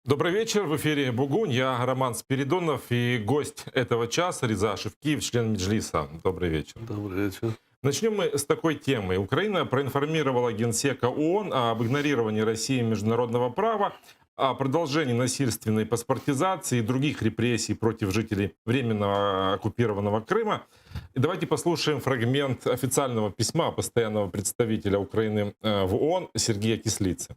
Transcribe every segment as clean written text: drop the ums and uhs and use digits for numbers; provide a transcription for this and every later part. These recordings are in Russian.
Добрый вечер, в эфире Бугунь, я Роман Спиридонов и гость этого часа Реза Шевкиев, член Меджлиса. Добрый вечер. Добрый вечер. Начнем мы с такой темы. Украина проинформировала Генсека ООН об игнорировании России международного права, о продолжении насильственной паспортизации и других репрессий против жителей временно оккупированного Крыма. И давайте послушаем фрагмент официального письма постоянного представителя Украины в ООН Сергея Кислицы.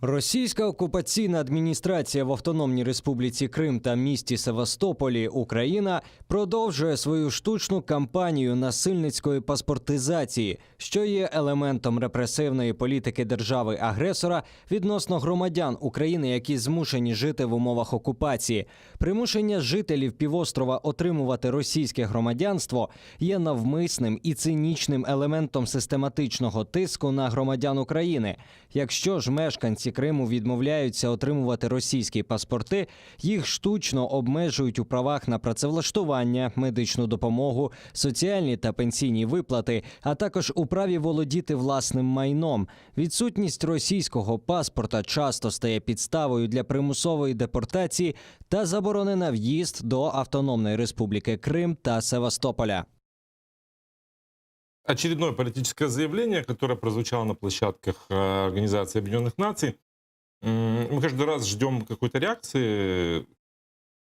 Російська окупаційна адміністрація в Автономній Республіці Крим та місті Севастополі, Україна, продовжує свою штучну кампанію насильницької паспортизації, що є елементом репресивної політики держави-агресора відносно громадян України, які змушені жити в умовах окупації. Примушення жителів півострова отримувати російське громадянство є навмисним і цинічним елементом систематичного тиску на громадян України. Якщо ж мешканці Криму відмовляються отримувати російські паспорти, їх штучно обмежують у правах на працевлаштування, медичну допомогу, соціальні та пенсійні виплати, а також у праві володіти власним майном. Відсутність російського паспорта часто стає підставою для примусової депортації та заборони на в'їзд до Автономної Республіки Крим та Севастополя. Очередное политическое заявление, которое прозвучало на площадках Организации Объединенных Наций. Мы каждый раз ждем какой-то реакции.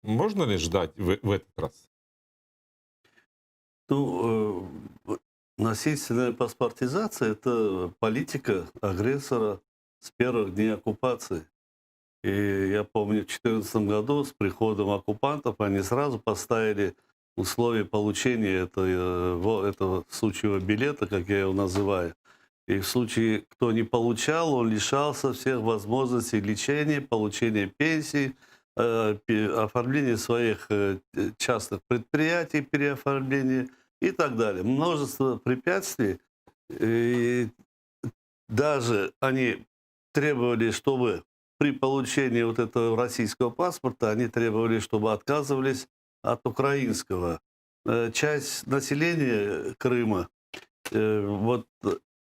Можно ли ждать в этот раз? Насильственная паспортизация – это политика агрессора с первых дней оккупации. И я помню, в 2014 году с приходом оккупантов они сразу поставили условия получения этого сучьего билета, как я его называю. И в случае, кто не получал, он лишался всех возможностей лечения, получения пенсий, оформления своих частных предприятий, переоформления и так далее. Множество препятствий. И даже они требовали, чтобы при получении вот этого российского паспорта, они требовали, чтобы отказывались от украинского. Часть населения Крыма,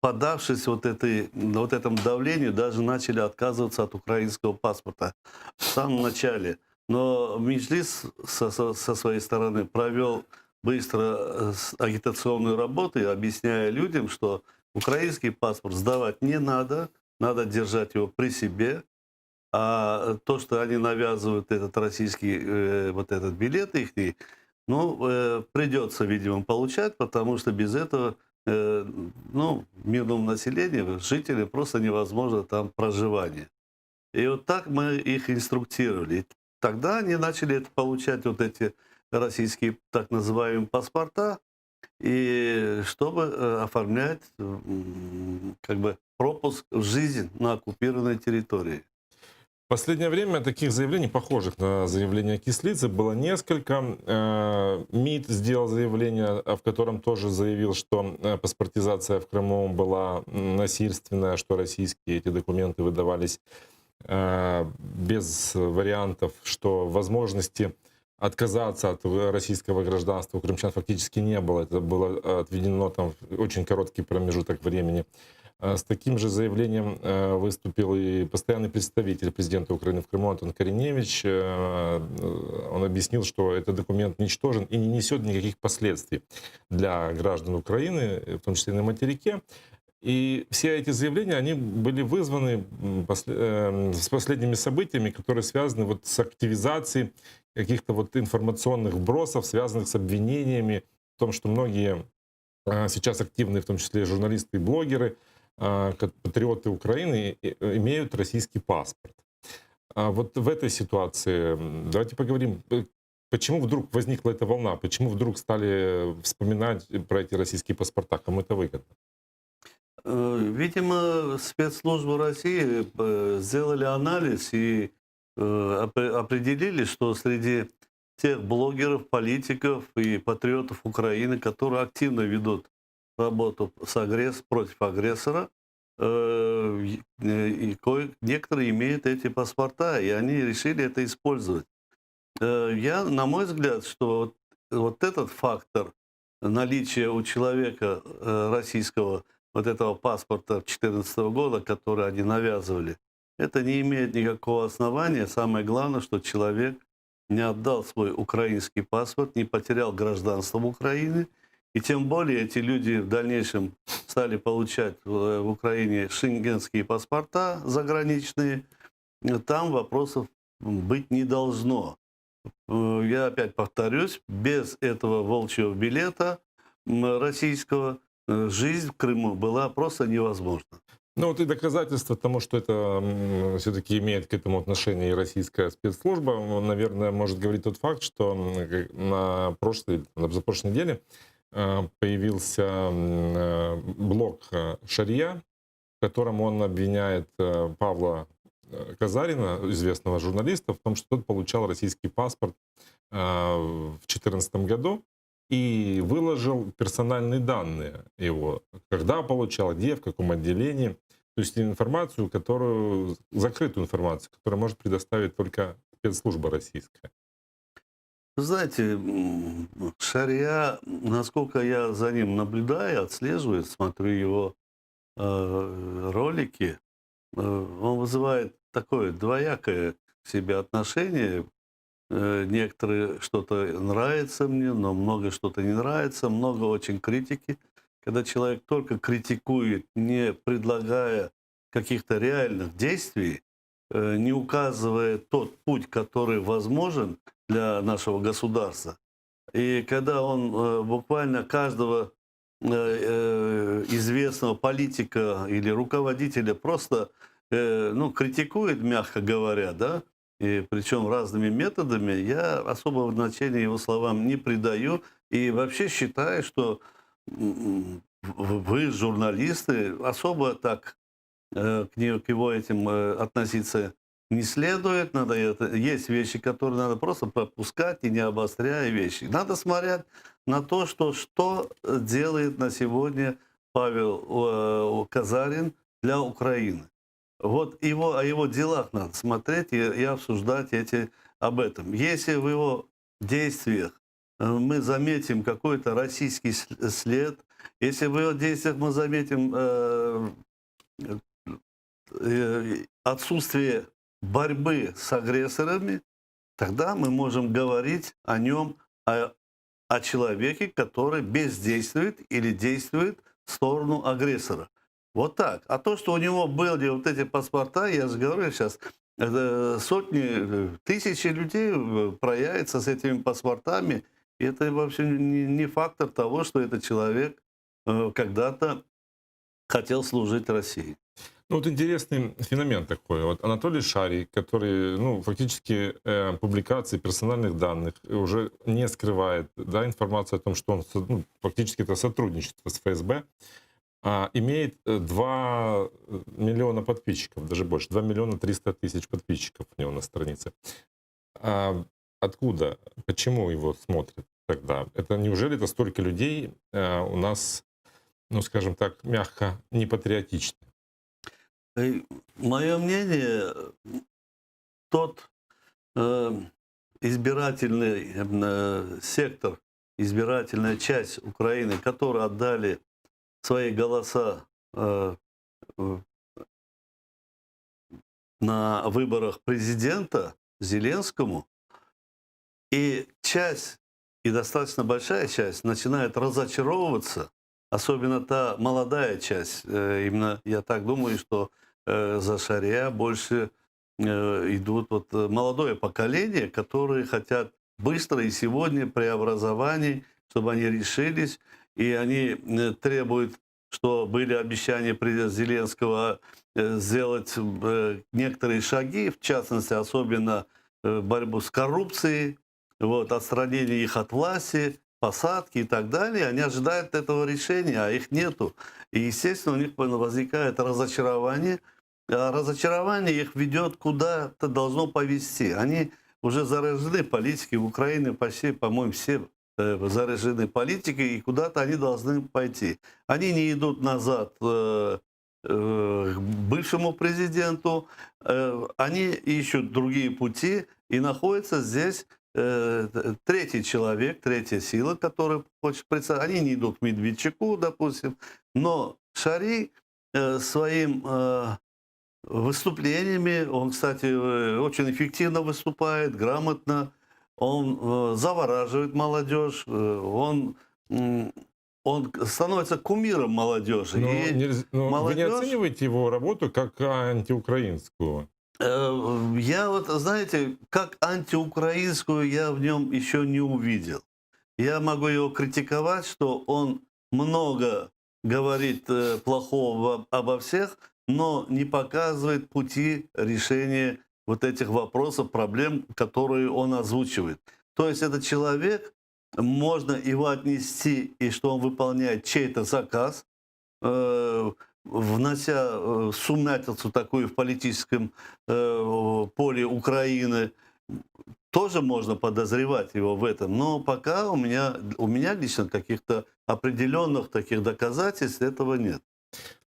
поддавшись вот этому давлению, даже начали отказываться от украинского паспорта в самом начале. Но Меджлис со своей стороны провел быстро агитационную работу, объясняя людям, что украинский паспорт сдавать не надо, надо держать его при себе. А то, что они навязывают этот российский этот билет их, придется, видимо, получать, потому что без этого мирному населению, жителям просто невозможно там проживание. И вот так мы их инструктировали. И тогда они начали получать вот эти российские так называемые паспорта, и чтобы оформлять как бы пропуск в жизнь на оккупированной территории. В последнее время таких заявлений, похожих на заявление Кислицы, было несколько. МИД сделал заявление, в котором тоже заявил, что паспортизация в Крыму была насильственная, что российские эти документы выдавались без вариантов, что возможности отказаться от российского гражданства у крымчан фактически не было. Это было отведено там в очень короткий промежуток времени. С таким же заявлением выступил и постоянный представитель президента Украины в Крыму Антон Кориневич. Он объяснил, что этот документ ничтожен и не несет никаких последствий для граждан Украины, в том числе и на материке. И все эти заявления, они были вызваны с последними событиями, которые связаны вот с активизацией каких-то вот информационных вбросов, связанных с обвинениями в том, что многие сейчас активные, в том числе журналисты и блогеры, патриоты Украины, имеют российский паспорт. Вот в этой ситуации давайте поговорим, почему вдруг возникла эта волна, почему вдруг стали вспоминать про эти российские паспорта, кому это выгодно? Видимо, спецслужбы России сделали анализ и определили, что среди тех блогеров, политиков и патриотов Украины, которые активно ведут работу против агрессора, некоторые имеют эти паспорта, и они решили это использовать. На мой взгляд, что вот этот фактор наличия у человека российского вот этого паспорта 2014 года, который они навязывали, это не имеет никакого основания. Самое главное, что человек не отдал свой украинский паспорт, не потерял гражданство Украины. И тем более эти люди в дальнейшем стали получать в Украине шенгенские паспорта заграничные. Там вопросов быть не должно. Я опять повторюсь, без этого волчьего билета российского жизнь в Крыму была просто невозможна. Ну вот и доказательство тому, что это все-таки имеет к этому отношение и российская спецслужба, наверное, может говорить тот факт, что на позапрошлой неделе появился блог Шария, в котором он обвиняет Павла Казарина, известного журналиста, в том, что тот получал российский паспорт в 2014 году и выложил персональные данные его, когда получал, где, в каком отделении. То есть закрытую информацию, которую может предоставить только спецслужба российская. Знаете, Шария, насколько я за ним наблюдаю, отслеживаю, смотрю его ролики, он вызывает такое двоякое к себе отношение. Некоторые что-то нравится мне, но много что-то не нравится, много очень критики. Когда человек только критикует, не предлагая каких-то реальных действий, не указывая тот путь, который возможен для нашего государства. И когда он буквально каждого известного политика или руководителя просто критикует, мягко говоря, да, и причем разными методами, я особого значения его словам не придаю. И вообще считаю, что вы, журналисты, особо так к его этим относиться не следует. Есть вещи, которые надо просто пропускать и не обостряя вещи. Надо смотреть на то, что делает на сегодня Павел Казарин для Украины. Вот о его делах надо смотреть и обсуждать об этом. Если в его действиях мы заметим какой-то российский след, если в его действиях мы заметим отсутствие борьбы с агрессорами, тогда мы можем говорить о нем, о человеке, который бездействует или действует в сторону агрессора. Вот так. А то, что у него были вот эти паспорта, я же говорю сейчас, сотни, тысячи людей проявятся с этими паспортами. И это вообще не фактор того, что этот человек когда-то хотел служить России. Ну вот интересный феномен такой. Вот Анатолий Шарий, который, фактически публикации персональных данных уже не скрывает, да, информацию о том, что он фактически это сотрудничество с ФСБ, имеет 2 миллиона подписчиков, даже больше, 2 миллиона 300 тысяч подписчиков у него на странице. Откуда? Почему его смотрят тогда? Неужели это столько людей у нас, скажем так, мягко, не патриотичны? Мое мнение, тот избирательный сектор, избирательная часть Украины, которые отдали свои голоса на выборах президента Зеленскому, и достаточно большая часть начинает разочаровываться, особенно та молодая часть. Именно я так думаю, что за Шария больше идут молодое поколение, которые хотят быстро и сегодня преобразований, чтобы они решились, и они требуют, что были обещания президента Зеленского сделать некоторые шаги, в частности, особенно борьбу с коррупцией, отстранение их от власти, посадки и так далее. Они ожидают этого решения, а их нету. И, естественно, у них возникает разочарование. А разочарование их ведет куда-то, должно повести. Они уже заражены политикой в Украине, почти, по-моему, все заражены политикой, и куда-то они должны пойти. Они не идут назад к бывшему президенту, они ищут другие пути, и находится здесь третий человек, третья сила, которая хочет представить. Они не идут к Медведчуку, допустим, но Шарий своим выступлениями. Он, кстати, очень эффективно выступает, грамотно. Он завораживает молодежь. Он становится кумиром молодежи. Но, И вы не молодежь- оцениваете его работу как антиукраинскую? Я вот, знаете, как антиукраинскую я в нем еще не увидел. Я могу его критиковать, что он много говорит плохого обо всех, но не показывает пути решения вот этих вопросов, проблем, которые он озвучивает. То есть этот человек, можно его отнести, и что он выполняет чей-то заказ, внося сумятицу такую в политическом поле Украины, тоже можно подозревать его в этом. Но пока у меня лично каких-то определенных таких доказательств этого нет.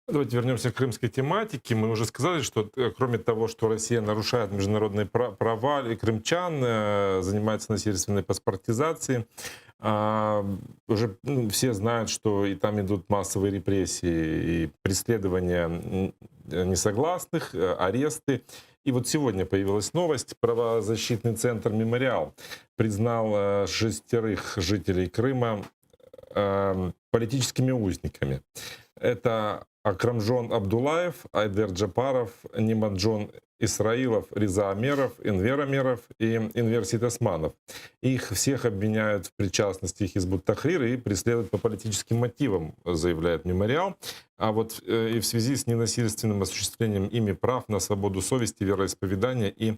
Давайте вернемся к крымской тематике. Мы уже сказали, что кроме того, что Россия нарушает международные права и крымчан, занимается насильственной паспортизацией, уже все знают, что и там идут массовые репрессии и преследования несогласных, аресты. И вот сегодня появилась новость. Правозащитный центр «Мемориал» признал 6 жителей Крыма политическими узниками. Это Акрамжон Абдулаев, Айдер Джапаров, Нимаджон Исраилов, Риза Амеров, Энвер Амеров и Энвер Ситосманов. Их всех обвиняют в причастности Хизбут Тахрир и преследуют по политическим мотивам, заявляет «Мемориал». А вот и в связи с ненасильственным осуществлением ими прав на свободу совести, вероисповедания и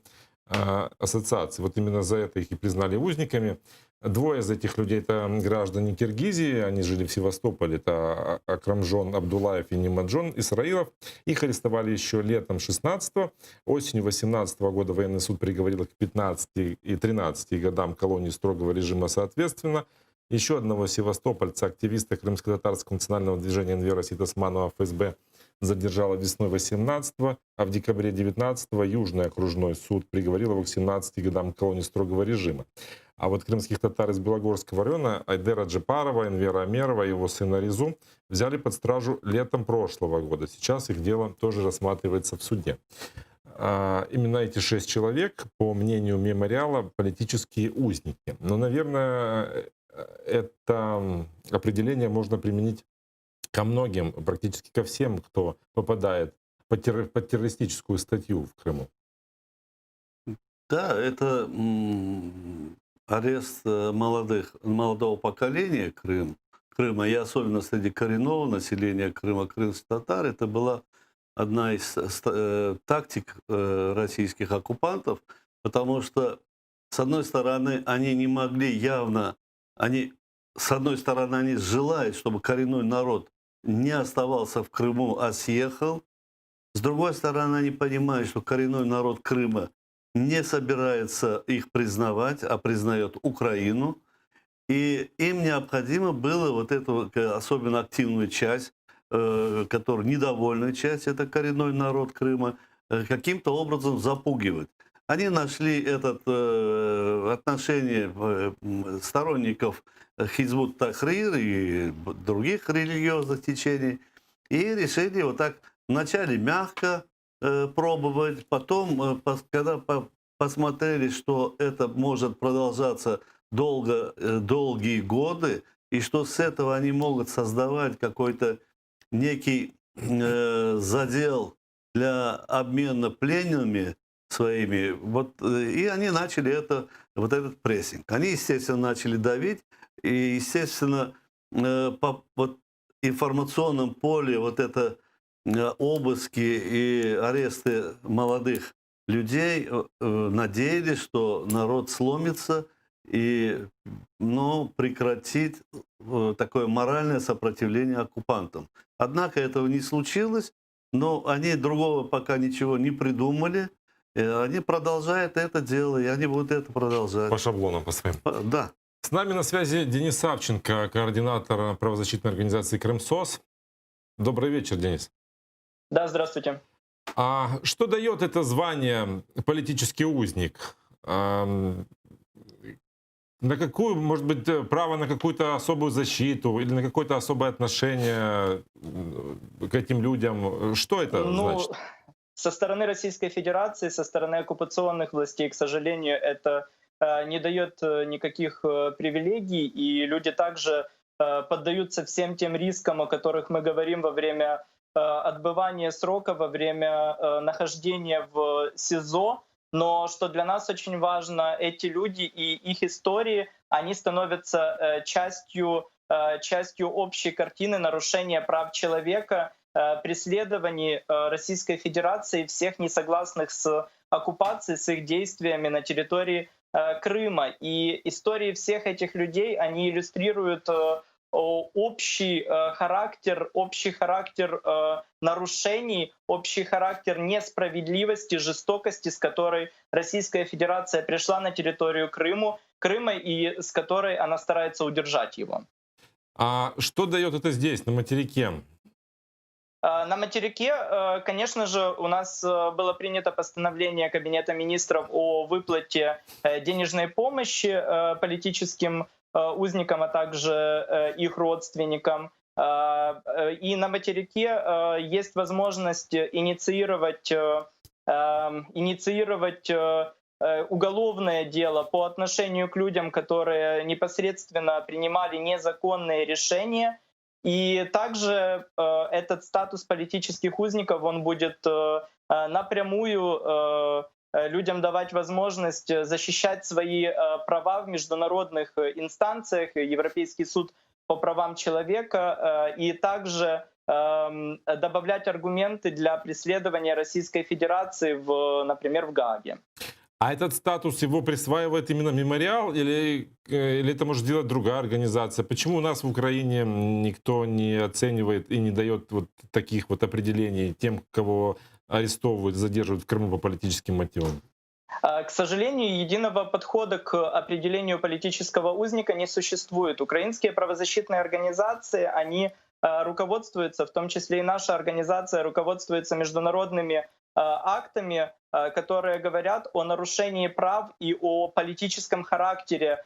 ассоциации. Вот именно за это их и признали узниками. 2 из этих людей — это граждане Киргизии, они жили в Севастополе, это Акрамжон Абдулаев и Нимаджон Исраилов. Их арестовали еще летом 16-го. Осенью 18-го года военный суд приговорил их к 15 и 13 годам колонии строгого режима соответственно. Еще одного севастопольца, активиста крымско-татарского национального движения Энвера Ситосманова ФСБ, задержала весной 18-го, а в декабре 19-го Южный окружной суд приговорил его к 17 годам колонии строгого режима. А вот крымских татар из Белогорского района Айдера Джапарова, Энвера Амерова и его сына Ризу взяли под стражу летом прошлого года. Сейчас их дело тоже рассматривается в суде. Именно эти 6 человек, по мнению «Мемориала», политические узники. Но, наверное, это определение можно применить ко многим, практически ко всем, кто попадает под террористическую статью в Крыму. Да, это арест молодого поколения Крыма, и особенно среди коренного населения Крыма, крымских татар, это была одна из тактик российских оккупантов, потому что, с одной стороны, они не могли явно, с одной стороны, они желают, чтобы коренной народ не оставался в Крыму, а съехал. С другой стороны, они понимают, что коренной народ Крыма не собирается их признавать, а признает Украину. И им необходимо было вот эту особенно активную часть, которая недовольная часть, это коренной народ Крыма, каким-то образом запугивать. Они нашли отношение сторонников Хизбут Тахрир и других религиозных течений и решили вот так вначале мягко пробовать, потом, когда посмотрели, что это может продолжаться долгие годы, и что с этого они могут создавать какой-то некий задел для обмена пленными своими, и они начали этот прессинг. Они, естественно, начали давить, и, естественно, по информационном поле это обыски и аресты молодых людей надеялись, что народ сломится и прекратит такое моральное сопротивление оккупантам. Однако этого не случилось, но они другого пока ничего не придумали. Они продолжают это дело, и они будут это продолжать. По шаблонам, по своим. Да. С нами на связи Денис Савченко, координатор правозащитной организации «Крымсос». Добрый вечер, Денис. Да, здравствуйте. А что дает это звание политический узник? На какую, может быть, право на какую-то особую защиту или на какое-то особое отношение к этим людям? Что это значит? со стороны Российской Федерации, со стороны оккупационных властей, к сожалению, это не дает никаких привилегий, и люди также поддаются всем тем рискам, о которых мы говорим во время отбывания срока, во время нахождения в СИЗО. Но что для нас очень важно, эти люди и их истории, они становятся частью общей картины нарушения прав человека, преследований Российской Федерации, всех несогласных с оккупацией, с их действиями на территории Крыма. И истории всех этих людей, они иллюстрируют общий характер нарушений, общий характер несправедливости, жестокости, с которой Российская Федерация пришла на территорию Крыма и с которой она старается удержать его. А что дает это здесь, на материке? На материке, конечно же, у нас было принято постановление Кабинета министров о выплате денежной помощи политическим узникам, а также их родственникам. И на материке есть возможность инициировать уголовное дело по отношению к людям, которые непосредственно принимали незаконные решения. И также этот статус политических узников, он будет напрямую людям давать возможность защищать свои права в международных инстанциях, Европейский суд по правам человека, и также добавлять аргументы для преследования Российской Федерации, например, в Гааге. А этот статус его присваивает именно мемориал или это может сделать другая организация? Почему у нас в Украине никто не оценивает и не дает вот таких вот определений тем, кого арестовывают, задерживают в Крыму по политическим мотивам? К сожалению, единого подхода к определению политического узника не существует. Украинские правозащитные организации, они руководствуются, в том числе и наша организация, руководствуется международными актами, которые говорят о нарушении прав и о политическом характере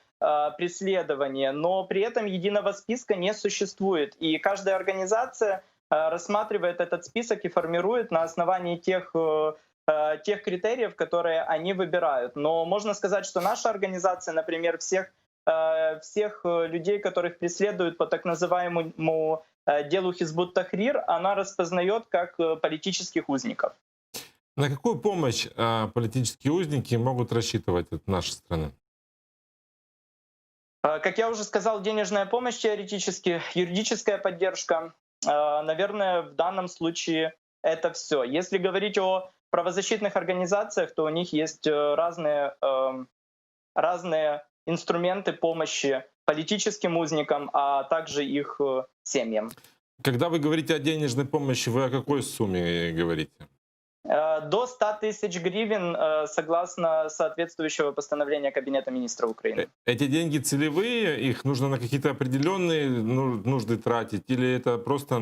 преследования. Но при этом единого списка не существует. И каждая организация рассматривает этот список и формирует на основании тех критериев, которые они выбирают. Но можно сказать, что наша организация, например, всех людей, которых преследуют по так называемому делу Хизбут Тахрир, она распознает как политических узников. На какую помощь политические узники могут рассчитывать от нашей страны? Как я уже сказал, денежная помощь теоретически, юридическая поддержка. Наверное, в данном случае это все. Если говорить о правозащитных организациях, то у них есть разные инструменты помощи политическим узникам, а также их семьям. Когда вы говорите о денежной помощи, вы о какой сумме говорите? До 100 тысяч гривен, согласно соответствующего постановления Кабинета министров Украины. Эти деньги целевые, их нужно на какие-то определенные нужды тратить, или это просто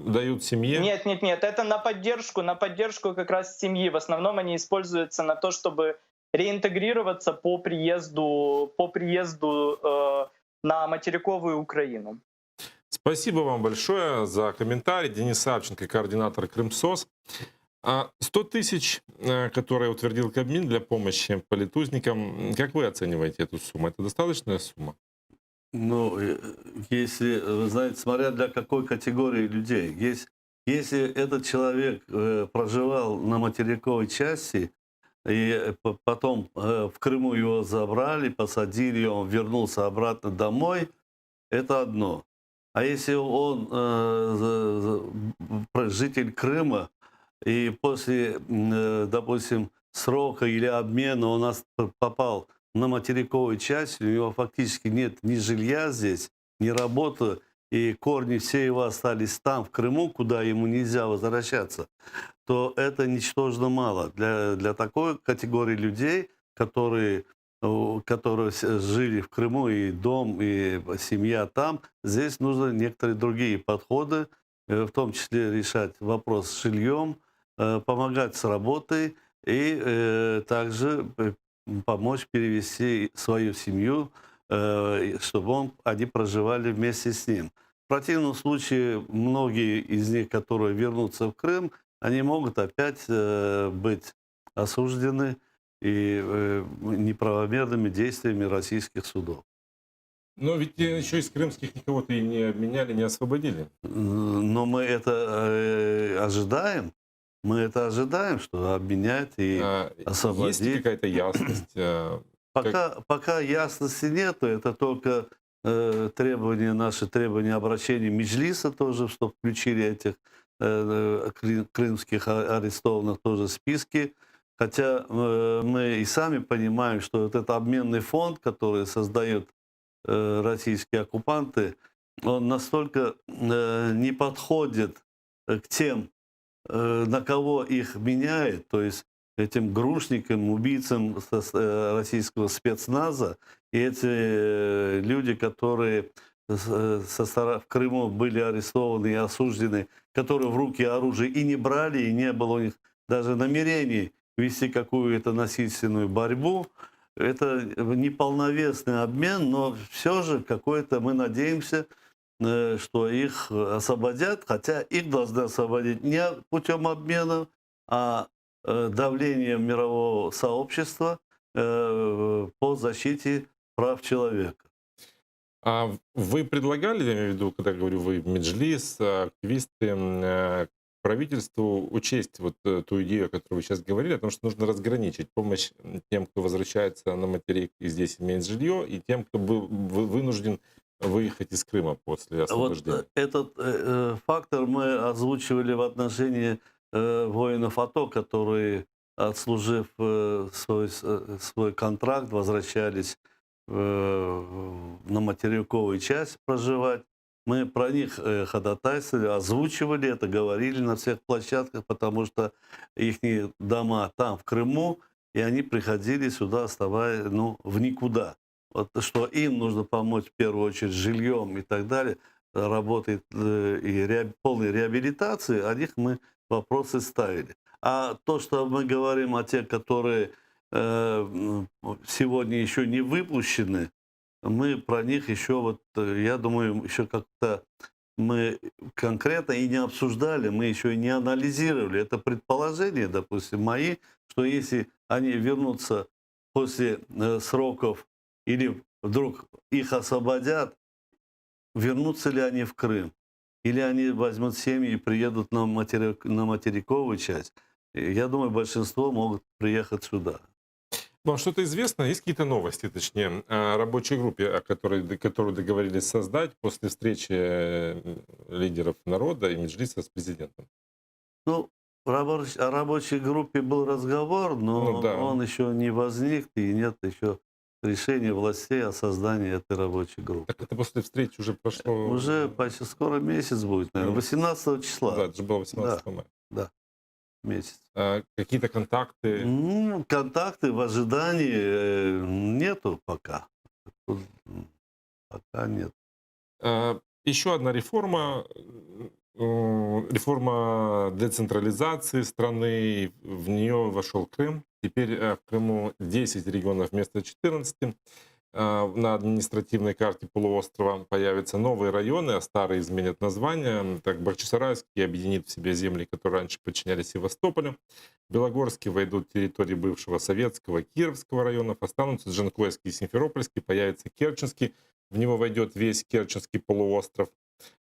дают семье? Нет, это на поддержку как раз семьи. В основном они используются на то, чтобы реинтегрироваться по приезду на материковую Украину. Спасибо вам большое за комментарий. Денис Савченко, координатор Крымсоц. 100 тысяч, которые утвердил Кабмин для помощи политузникам, как вы оцениваете эту сумму? Это достаточная сумма? Ну, если, вы знаете, смотря для какой категории людей. Если этот человек проживал на материковой части, и потом в Крыму его забрали, посадили, он вернулся обратно домой, это одно. А если он житель Крыма, и после, допустим, срока или обмена он попал на материковую часть, у него фактически нет ни жилья здесь, ни работы, и корни все его остались там, в Крыму, куда ему нельзя возвращаться, то это ничтожно мало для такой категории людей, которые жили в Крыму, и дом, и семья там. Здесь нужны некоторые другие подходы, в том числе решать вопрос с жильем, помогать с работой и также помочь перевести свою семью, чтобы они проживали вместе с ним. В противном случае многие из них, которые вернутся в Крым, они могут опять быть осуждены и неправомерными действиями российских судов. Но ведь еще из крымских никого-то и не обменяли, не освободили. Но мы это ожидаем. Мы это ожидаем, что обменять и Есть ли освободить. какая-то ясность? Пока ясности нету, это только наши требования обращения Меджлиса тоже, чтобы включили этих крымских арестованных тоже в списки. Хотя мы и сами понимаем, что вот этот обменный фонд, который создают российские оккупанты, он настолько не подходит к тем, на кого их меняет, то есть этим грушникам, убийцам российского спецназа, и эти люди, которые в Крыму были арестованы и осуждены, которые в руки оружие и не брали, и не было у них даже намерений вести какую-то насильственную борьбу. Это неполновесный обмен, но все же какой-то мы надеемся, что их освободят, хотя их должны освободить не путем обмена, а давлением мирового сообщества по защите прав человека. А вы предлагали, я имею в виду, когда говорю вы, Меджлис, активисты, правительству учесть вот ту идею, о которой вы сейчас говорили, о том, что нужно разграничить помощь тем, кто возвращается на материк и здесь имеет жилье, и тем, кто был вынужден выехать из Крыма после освобождения? Вот этот фактор мы озвучивали в отношении воинов АТО, которые, отслужив свой контракт, возвращались на материковую часть проживать. Мы про них ходатайствовали, озвучивали это, говорили на всех площадках, потому что их дома там, в Крыму, и они приходили сюда, оставаясь в никуда. Вот, что им нужно помочь в первую очередь с жильем и так далее, работает и полной реабилитации, о них мы вопросы ставили. А то, что мы говорим о тех, которые сегодня еще не выпущены, мы про них еще, я думаю, еще как-то мы конкретно и не обсуждали, мы еще и не анализировали. Это предположения, допустим, мои, что если они вернутся после сроков или вдруг их освободят, вернутся ли они в Крым? Или они возьмут семьи и приедут на материковую часть? Я думаю, большинство могут приехать сюда. Вам что-то известно? Есть какие-то новости, точнее, о рабочей группе, которую договорились создать после встречи лидеров народа и Меджлиса с президентом? О рабочей группе был разговор, но Да. он еще не возник, и нет еще решения властей о создании этой рабочей группы. Так это после встречи уже прошло... Уже почти скоро месяц будет, наверное, 18 числа. Да, это же было 18 мая. Да, месяц. Какие-то контакты? Контакты в ожидании нету пока. Пока нет. Еще одна реформа. Реформа децентрализации страны. В нее вошел Крым. Теперь в Крыму 10 регионов вместо 14. На административной карте полуострова появятся новые районы, а старые изменят название. Так, Бахчисарайский объединит в себе земли, которые раньше подчинялись Севастополю. Белогорский войдут территории бывшего Советского, Кировского районов. Останутся Джанкойский и Симферопольский. Появится Керченский. В него войдет весь Керченский полуостров.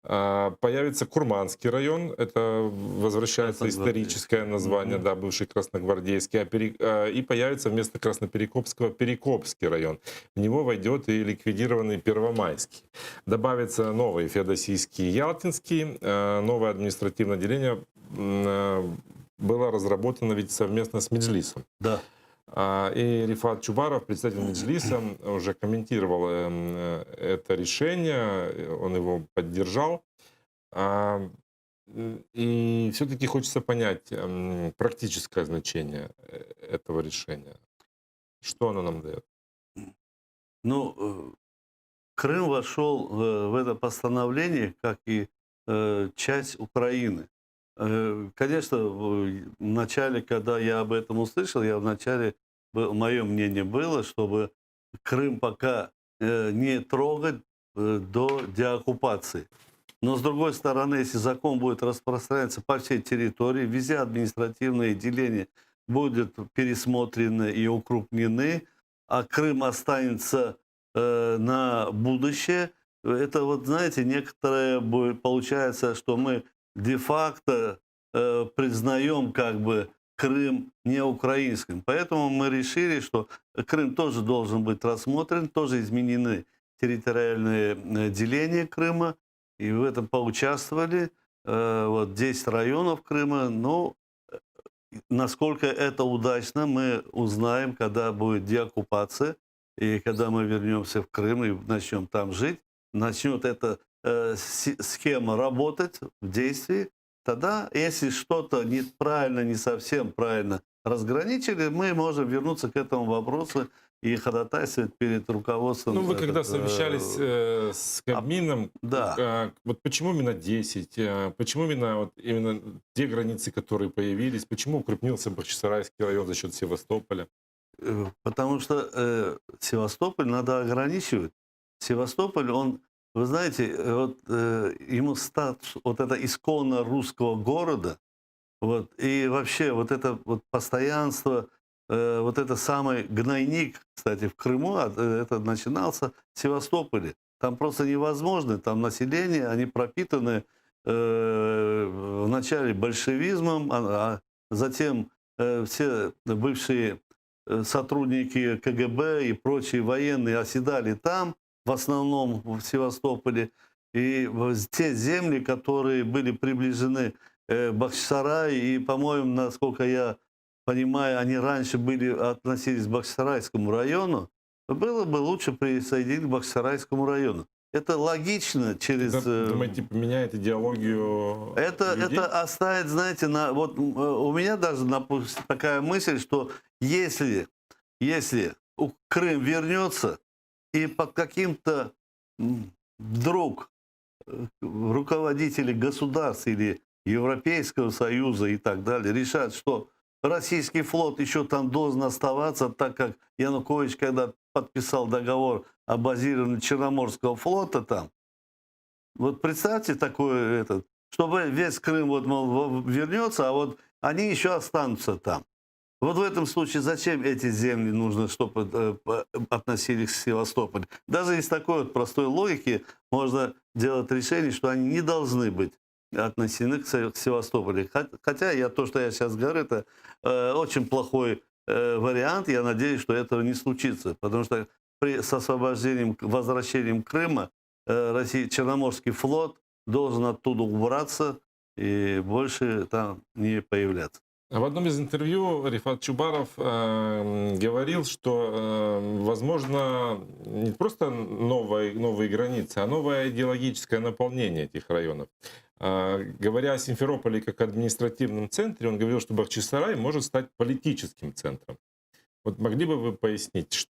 Появится Курманский район, это возвращается историческое название, да, бывший Красногвардейский, и появится вместо Красноперекопского Перекопский район. В него войдет и ликвидированный Первомайский. Добавится новый Феодосийский и Ялтинский. Новое административное деление было разработано ведь совместно с Меджлисом. Да. И Рифат Чубаров, председатель Меджлиса, уже комментировал это решение, он его поддержал. И все-таки хочется понять практическое значение этого решения. Что оно нам дает? Крым вошел в это постановление как и часть Украины. Конечно, в начале, когда я об этом услышал, мое мнение было, чтобы Крым пока не трогать до деоккупации. Но с другой стороны, если закон будет распространяться по всей территории, везде административные деления будут пересмотрены и укрупнены, а Крым останется на будущее. Это вот, знаете, некоторое будет, получается, что мы де-факто признаем как бы Крым не украинским. Поэтому мы решили, что Крым тоже должен быть рассмотрен, тоже изменены территориальные деления Крыма, и в этом поучаствовали вот 10 районов Крыма. Но насколько это удачно, мы узнаем, когда будет деоккупация, и когда мы вернемся в Крым и начнем там жить, начнет эта схема работать в действии, тогда, если что-то неправильно, не совсем правильно разграничили, мы можем вернуться к этому вопросу и ходатайствовать перед руководством. Ну, вы когда совещались с Кабмином, да. вот почему именно 10? Почему именно те границы, которые появились? Почему укрепнился Бахчисарайский район за счет Севастополя? Потому что Севастополь надо ограничивать. Севастополь, он, вы знаете, вот, ему статус вот это исконно русского города, вот, и вообще вот это вот постоянство, вот это самый гнойник, кстати, в Крыму, это начинался в Севастополе. Там просто невозможно, там население, они пропитаны вначале большевизмом, а затем все бывшие сотрудники КГБ и прочие военные оседали там, в основном в Севастополе. И те земли, которые были приближены к Бахчисараю, и, по-моему, насколько я понимаю, они раньше относились к Бахчисарайскому району, было бы лучше присоединить к Бахчисарайскому району. Это логично через... Думаете, поменяет идеологию людей? Это оставит, знаете, вот у меня даже такая мысль, что если Крым вернется и под каким-то вдруг руководители государств или Европейского Союза и так далее решат, что российский флот еще там должен оставаться, так как Янукович, когда подписал договор о базировании Черноморского флота там, вот представьте такое, чтобы весь Крым вот, мол, вернется, а вот они еще останутся там. Вот в этом случае зачем эти земли нужно, чтобы относились к Севастополю? Даже из такой вот простой логики можно делать решение, что они не должны быть отнесены к Севастополю. Хотя то, что я сейчас говорю, это очень плохой вариант. Я надеюсь, что этого не случится. Потому что с освобождением, возвращением Крыма Черноморский флот должен оттуда убраться и больше там не появляться. В одном из интервью Рифат Чубаров говорил, что возможно не просто новые границы, а новое идеологическое наполнение этих районов. Говоря о Симферополе как административном центре, он говорил, что Бахчисарай может стать политическим центром. Вот могли бы вы пояснить,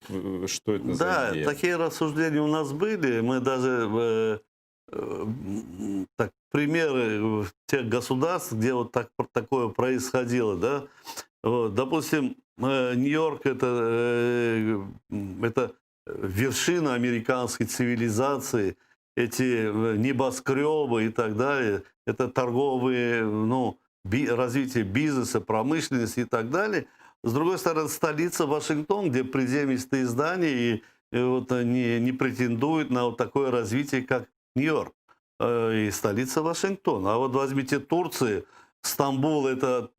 что это за идея? Да, такие рассуждения у нас были. Мы даже примеры тех государств, где вот такое происходило, да. Вот, допустим, Нью-Йорк это вершина американской цивилизации, эти небоскребы и так далее, это торговые, развитие бизнеса, промышленности и так далее. С другой стороны, столица Вашингтон, где приземистые здания и вот не претендуют на вот такое развитие, как Нью-Йорк. И столица Вашингтон. А вот возьмите Турцию, Стамбул, это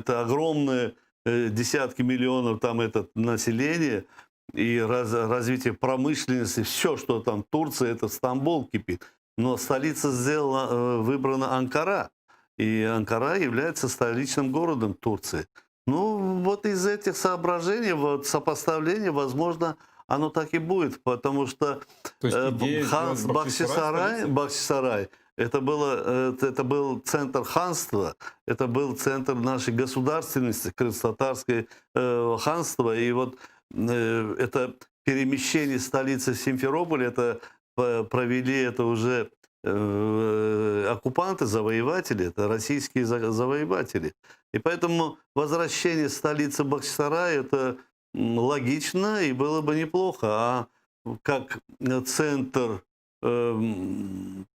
огромные десятки миллионов там это население, и развитие промышленности, все, что там Турция, это Стамбул кипит. Но столица выбрана Анкара. И Анкара является столичным городом Турции. Ну, вот из этих соображений, вот сопоставления, возможно, оно так и будет, потому что Бахчисарай это был центр ханства, это был центр нашей государственности, крымско-татарское ханство. И вот это перемещение столицы в Симферополь, это провели это уже оккупанты, завоеватели, это российские завоеватели. И поэтому возвращение столицы Бахчисарая это логично и было бы неплохо. А как центр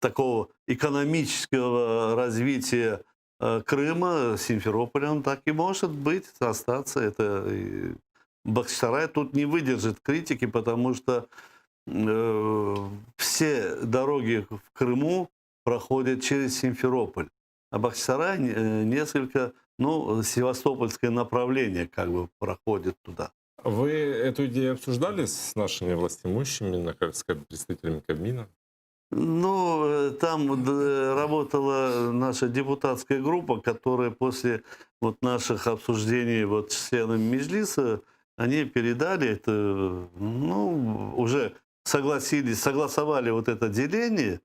такого экономического развития Крыма, Симферополя, он так и может быть, остаться. Это Бахчисарай тут не выдержит критики, потому что все дороги в Крыму проходят через Симферополь. А Бахчисарай несколько, ну, севастопольское направление как бы проходит туда. Вы эту идею обсуждали с нашими властимущими, как сказать, представителями Кабмина? Ну, там работала наша депутатская группа, которая после вот наших обсуждений вот с членами Меджлиса, они передали это, ну, уже согласовали вот это деление,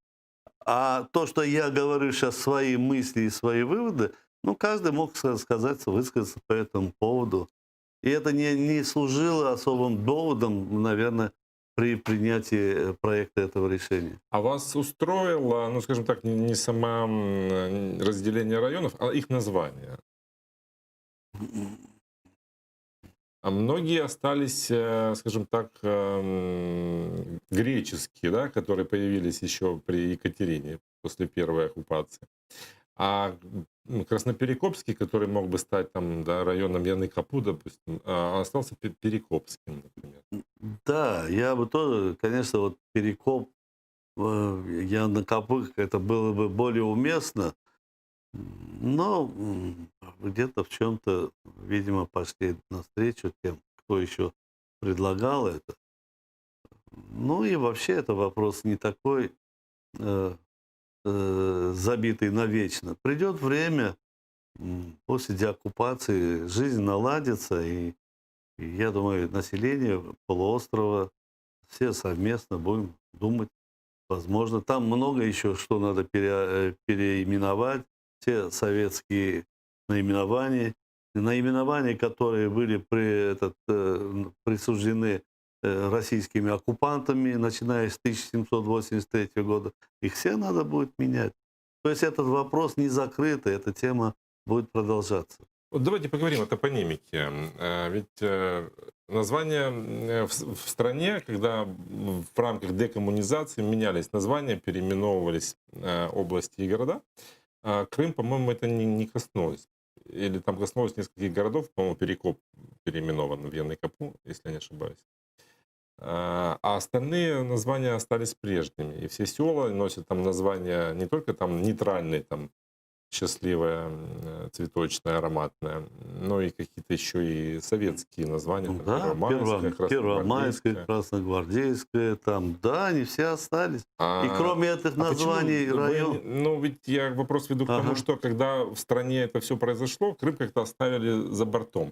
а то, что я говорю сейчас свои мысли и свои выводы, ну, каждый мог высказаться по этому поводу. И это не служило особым доводом, наверное, при принятии проекта этого решения. А вас устроило, ну, скажем так, не сама разделение районов, а их название? А многие остались, скажем так, греческие, да, которые появились еще при Екатерине, после первой оккупации. А Красноперекопский, который мог бы стать там, да, районом Яны-Капу, допустим, остался Перекопским, например. Да, я бы тоже, конечно, вот Перекоп, Яны-Капу, это было бы более уместно, но где-то в чем-то, видимо, пошли навстречу тем, кто еще предлагал это. Ну и вообще это вопрос не такой забитый навечно. Придет время, после деоккупации жизнь наладится, и я думаю, население полуострова все совместно будем думать. Возможно, там много еще что надо переименовать. Все советские наименования, которые были присуждены российскими оккупантами, начиная с 1783 года, их все надо будет менять. То есть этот вопрос не закрытый, эта тема будет продолжаться. Вот давайте поговорим о топонимике. Ведь названия в стране, когда в рамках декоммунизации менялись названия, переименовывались области и города, Крым, по-моему, это не коснулось. Или там коснулось нескольких городов, по-моему, Перекоп переименован в Яны-Капу, если я не ошибаюсь. А остальные названия остались прежними. И все села носят там названия не только там нейтральные, там счастливая, цветочная, ароматная, но и какие-то еще и советские названия. Ну, Там, да, Первомайская, Первомайская, Красногвардейская, там, да, они все остались. И кроме этих названий районов... Ну, ведь я вопрос веду к тому, что когда в стране это все произошло, Крым как-то оставили за бортом.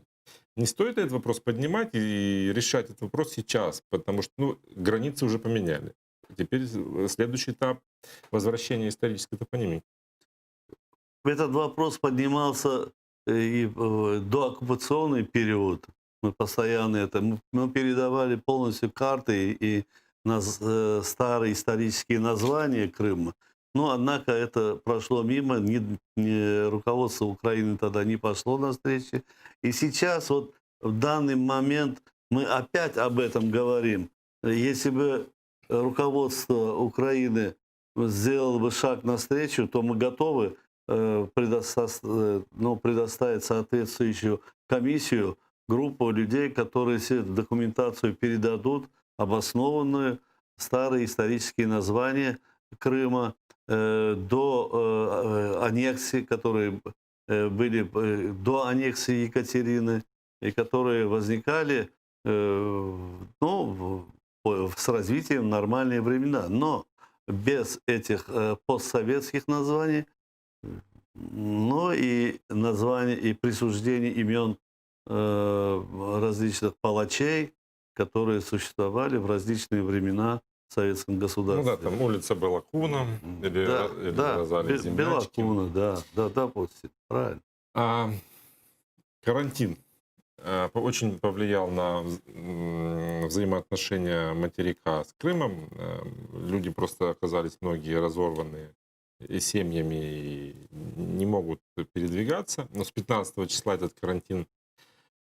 Не стоит ли этот вопрос поднимать и решать этот вопрос сейчас? Потому что, ну, границы уже поменяли. Теперь следующий этап возвращения исторической топонимики. Этот вопрос поднимался и в дооккупационный период. Мы постоянно это... Мы передавали полностью карты и старые исторические названия Крыма. Но, однако, это прошло мимо. Руководство Украины тогда не пошло на встречи. И сейчас, вот в данный момент, мы опять об этом говорим. Если бы руководство Украины сделало бы шаг навстречу, то мы готовы предоставить соответствующую комиссию, группу людей, которые всю документацию передадут, обоснованную, старые исторические названия Крыма, до аннексии, которые были до аннексии Екатерины, и которые возникали с развитием в нормальные времена. Но без этих постсоветских названий, но и названий и присуждений имен различных палачей, которые существовали в различные времена в советском государстве. Ну да, там улица Белокуна или Розалии Землячки. Белокуна, да, допустим, правильно. Карантин очень повлиял на взаимоотношения материка с Крымом. Люди просто оказались многие разорванные и семьями, и не могут передвигаться. Но с 15 числа этот карантин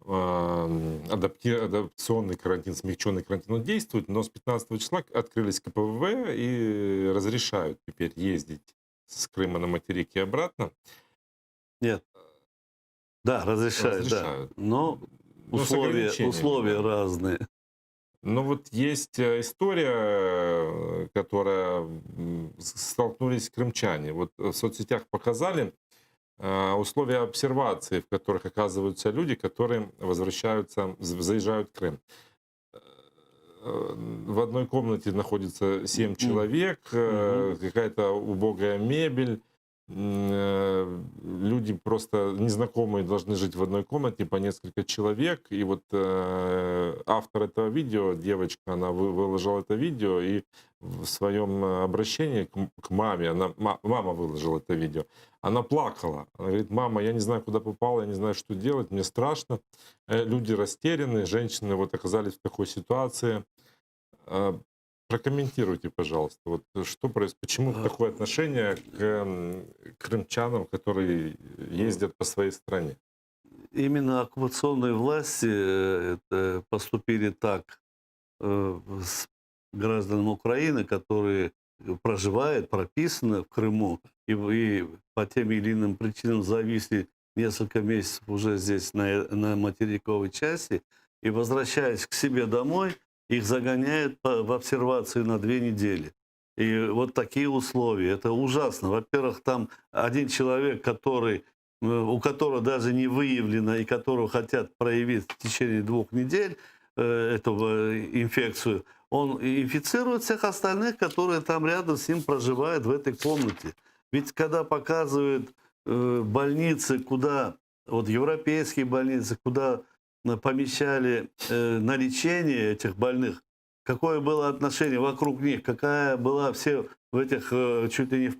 адаптационный карантин, смягченный карантин, он действует, но с 15 числа открылись КПВВ и разрешают теперь ездить с Крыма на материк и обратно. Нет. Да, разрешают, да. Разрешают. Но Но с ограничениями, условия да. разные. Но вот есть история, которая столкнулись крымчане. Вот в соцсетях показали условия обсервации, в которых оказываются люди, которые возвращаются, заезжают в Крым. В одной комнате находится 7 человек, какая-то убогая мебель. Люди просто незнакомые должны жить в одной комнате по несколько человек. И вот автор этого видео, девочка, она выложила это видео, и в своем обращении к маме, мама выложила это видео, она плакала. Она говорит: мама, я не знаю, куда попала, я не знаю, что делать, мне страшно. Люди растеряны, женщины вот оказались в такой ситуации. Прокомментируйте, пожалуйста, вот что происходит, почему такое отношение к крымчанам, которые ездят по своей стране? Именно оккупационные власти поступили так с гражданами Украины, которые проживают, прописаны в Крыму, и по тем или иным причинам зависли несколько месяцев уже здесь, на материковой части, и, возвращаясь к себе домой, их загоняют в обсервацию на 2 недели. И вот такие условия. Это ужасно. Во-первых, там один человек, у которого даже не выявлено и которого хотят проявить в течение 2 недель эту инфекцию, он инфицирует всех остальных, которые там рядом с ним проживают в этой комнате. Ведь когда показывают больницы, куда, вот европейские больницы, куда помещали на лечение этих больных, какое было отношение вокруг них, какая была все в этих чуть ли не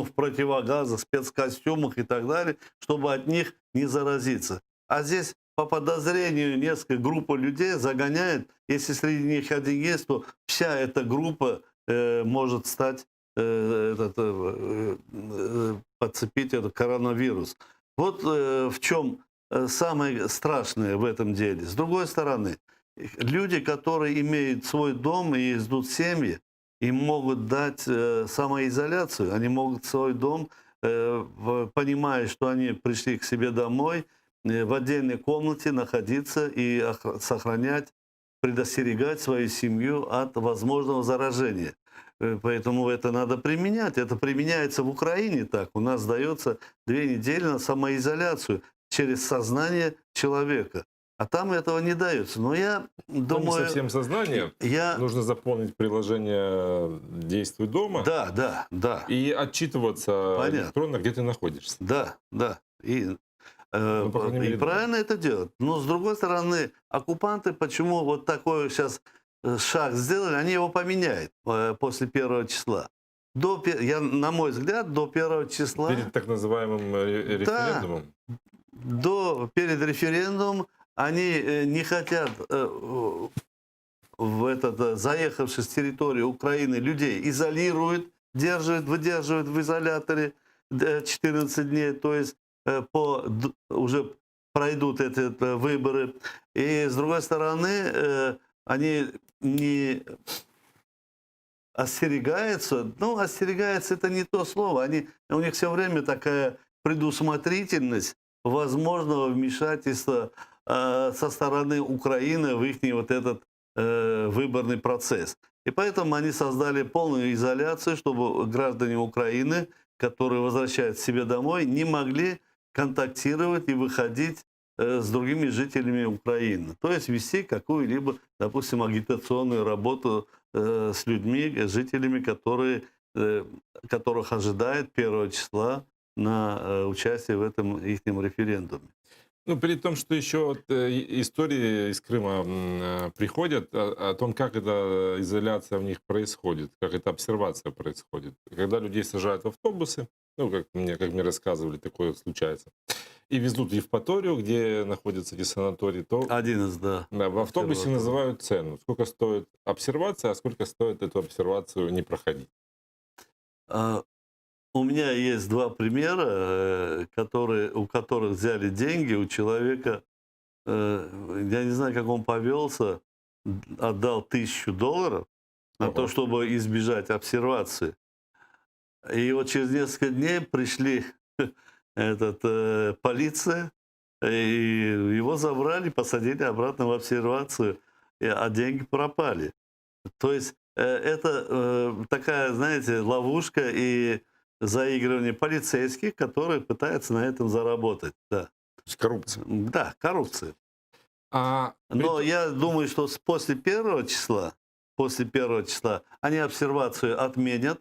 в противогазах, спецкостюмах и так далее, чтобы от них не заразиться. А здесь по подозрению несколько группа людей загоняет, если среди них один есть, то вся эта группа может стать, подцепить этот коронавирус. Вот в чем самое страшное в этом деле. С другой стороны, люди, которые имеют свой дом и ждут семьи, им могут дать самоизоляцию. Они могут свой дом, понимая, что они пришли к себе домой, в отдельной комнате находиться и сохранять, предостерегать свою семью от возможного заражения. Поэтому это надо применять. Это применяется в Украине так. У нас дается 2 недели на самоизоляцию через сознание человека. А там этого не дается. Но я думаю... Не совсем сознание. Нужно заполнить приложение «Действуй дома». Да. И отчитываться электронно, где ты находишься. Да. И правильно это делать. Но с другой стороны, оккупанты почему вот такой сейчас шаг сделали, они его поменяют после 1 числа. На мой взгляд, до 1 числа... Перед так называемым референдумом? Да, перед референдумом они не хотят, заехавших с территории Украины, людей изолируют, выдерживают в изоляторе 14 дней, то есть уже пройдут эти выборы. И с другой стороны, они не остерегаются. Ну, остерегаются — это не то слово. У них все время такая предусмотрительность возможного вмешательства со стороны Украины в их вот этот выборный процесс. И поэтому они создали полную изоляцию, чтобы граждане Украины, которые возвращаются к себе домой, не могли контактировать и выходить с другими жителями Украины. То есть вести какую-либо, допустим, агитационную работу с людьми, жителями, которых ожидает 1 числа на участие в этом их референдуме. Ну, при том, что еще истории из Крыма приходят о том, как эта изоляция в них происходит, как эта обсервация происходит. Когда людей сажают в автобусы, ну, как мне рассказывали, такое случается, и везут в Евпаторию, где находятся эти санатории, то 11, да. В автобусе называют цену. Сколько стоит обсервация, а сколько стоит эту обсервацию не проходить. У меня есть 2 примера, у которых взяли деньги у человека я не знаю, как он повелся, отдал $1000 на то, Ого. чтобы избежать обсервации. И вот через несколько дней пришли полиция, и его забрали, посадили обратно в обсервацию, а деньги пропали. То есть это такая, знаете, ловушка и заигрывание полицейских, которые пытаются на этом заработать. Да, То есть коррупция. да, коррупция. А Но я думаю, что после 1 числа они обсервацию отменят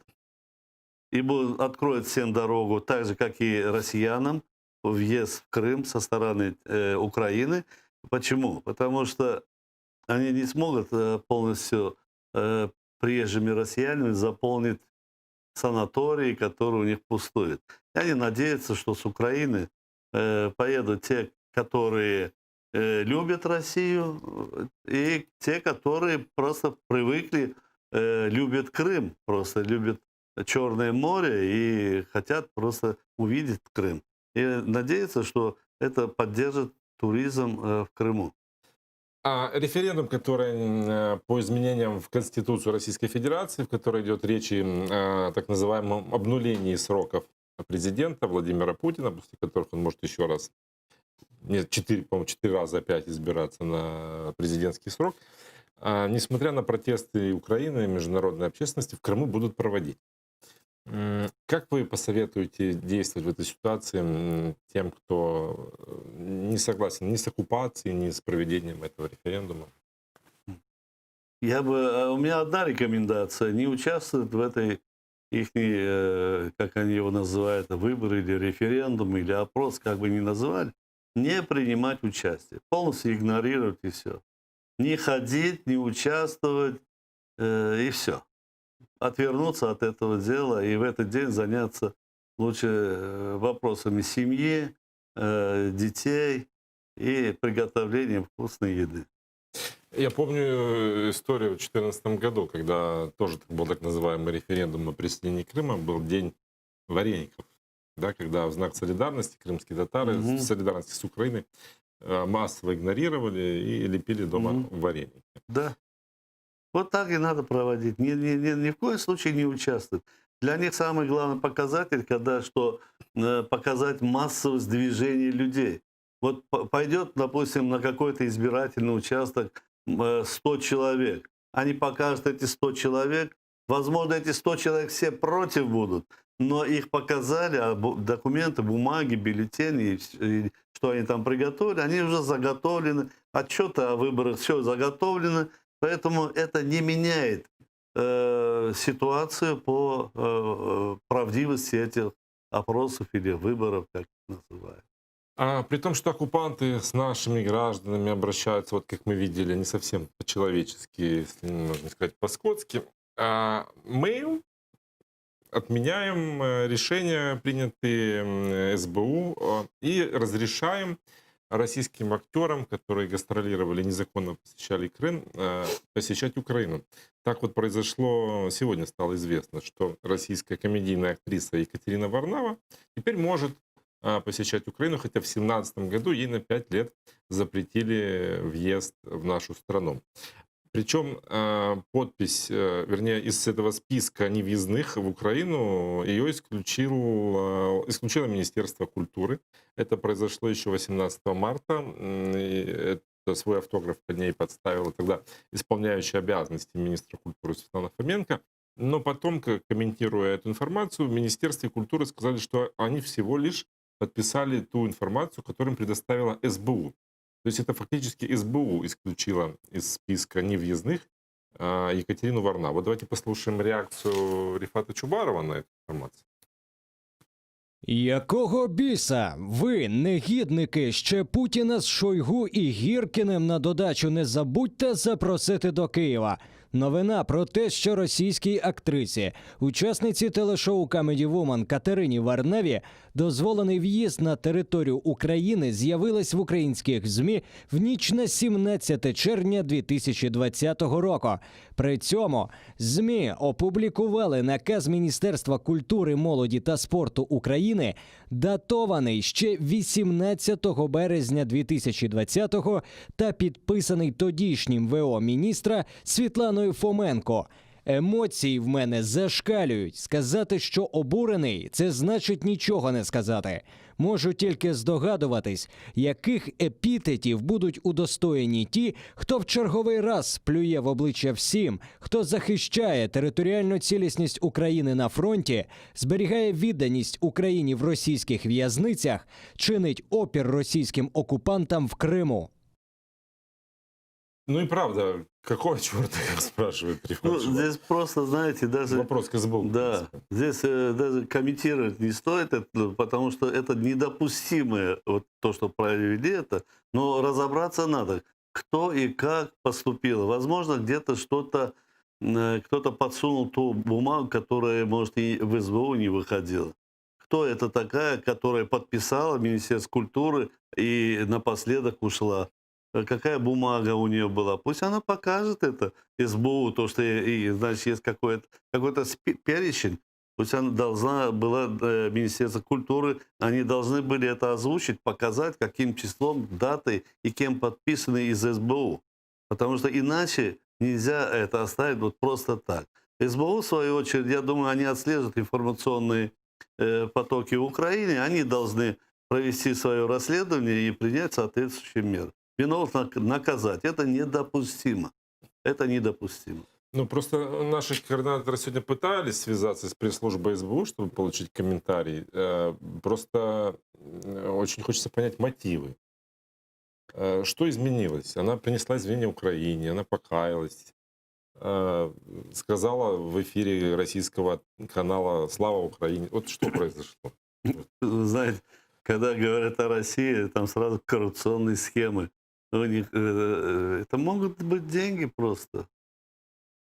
и откроют всем дорогу, так же, как и россиянам, въезд в Крым со стороны Украины. Почему? Потому что они не смогут полностью приезжими россиянами заполнить санатории, которые у них пустуют. И они надеются, что с Украины поедут те, которые любят Россию, и те, которые просто привыкли, любят Крым, просто любят Черное море и хотят просто увидеть Крым. И надеются, что это поддержит туризм в Крыму. А референдум, который по изменениям в Конституцию Российской Федерации, в которой идет речь о так называемом обнулении сроков президента Владимира Путина, после которых он может еще раз, нет, 4 раза опять избираться на президентский срок, несмотря на протесты Украины и международной общественности, в Крыму будут проводить. Как вы посоветуете действовать в этой ситуации тем, кто не согласен ни с оккупацией, ни с проведением этого референдума? У меня одна рекомендация: не участвовать в этой их, как они его называют, выборы или референдум, или опрос, как бы ни называли, не принимать участие, полностью игнорировать и все. Не ходить, не участвовать и все. Отвернуться от этого дела и в этот день заняться лучше вопросами семьи, детей и приготовлением вкусной еды. Я помню историю в 2014 году, когда тоже был так называемый референдум о присоединении Крыма, был день вареников, да, когда в знак солидарности крымские татары в солидарности с Украиной массово игнорировали и лепили дома вареники. Да. Вот так и надо проводить. Ни в коем случае не участвовать. Для них самый главный показатель, показать массовость движения людей. Вот пойдет, допустим, на какой-то избирательный участок 100 человек. Они покажут эти 100 человек. Возможно, эти 100 человек все против будут, но их показали, документы, бумаги, бюллетени, и что они там приготовили, они уже заготовлены. Отчеты о выборах, все заготовлено. Поэтому это не меняет ситуацию по правдивости этих опросов или выборов, как их называют. При том, что оккупанты с нашими гражданами обращаются, вот как мы видели, не совсем по-человечески, если можно сказать, по-скотски, мы отменяем решения, принятые СБУ, и разрешаем российским актерам, которые гастролировали, незаконно посещали Крым, посещать Украину. Так вот произошло, сегодня стало известно, что российская комедийная актриса Екатерина Варнава теперь может посещать Украину, хотя в 2017 году ей на 5 лет запретили въезд в нашу страну. Причем подпись, вернее, из этого списка невъездных в Украину ее исключило Министерство культуры. Это произошло еще 18 марта. И свой автограф под ней подставила тогда исполняющая обязанности министра культуры Светлана Фоменко. Но потом, комментируя эту информацию, в Министерстве культуры сказали, что они всего лишь подписали ту информацию, которую им предоставила СБУ. То есть это фактически СБУ исключила из списка невъездных Екатерину Варнаву. Вот давайте послушаем реакцию Рифата Чубарова на эту информацию. Якого біса? Ви, негідники, ще Путіна з Шойгу і Гіркіним на додачу не забудьте запросити до Києва. Новина про те, що російській актрисі, учасниці телешоу Comedy Woman Катерині Варнаві дозволений в'їзд на територію України, з'явилась в українських ЗМІ в ніч на 17 червня 2020 року. При цьому ЗМІ опублікували наказ Міністерства культури, молоді та спорту України, датований ще 18 березня 2020-го та підписаний тодішнім ВО міністра Світланою Фоменко. Емоції в мене зашкалюють. Сказати, що обурений – це значить нічого не сказати. Можу тільки здогадуватись, яких епітетів будуть удостоєні ті, хто в черговий раз плює в обличчя всім, хто захищає територіальну цілісність України на фронті, зберігає відданість Україні в російських в'язницях, чинить опір російським окупантам в Криму. Ну и правда, какого черта, как спрашивает Ну, Трифонов? здесь просто, знаете, даже... Вопрос к СБУ. Да, здесь даже комментировать не стоит, это, потому что это недопустимое, вот то, что провели это, но разобраться надо, кто и как поступил. Возможно, где-то что-то, кто-то подсунул ту бумагу, которая, может, и в СБУ не выходила. Кто это такая, которая подписала Министерство культуры и напоследок ушла? Какая бумага у нее была? Пусть она покажет это СБУ, то, что значит, есть какой-то перечень. Пусть она должна была, Министерство культуры, они должны были это озвучить, показать, каким числом, датой и кем подписаны из СБУ. Потому что иначе нельзя это оставить вот просто так. СБУ, в свою очередь, я думаю, они отслеживают информационные потоки в Украине, они должны провести свое расследование и принять соответствующие меры. Виновных наказать. Это недопустимо. Это недопустимо. Ну, просто наши координаторы сегодня пытались связаться с пресс-службой СБУ, чтобы получить комментарий. Просто очень хочется понять мотивы. Что изменилось? Она принесла извинения Украине, она покаялась, сказала в эфире российского канала «Слава Украине». Вот что произошло? Вы знаете, когда говорят о России, там сразу коррупционные схемы. У них, это могут быть деньги просто.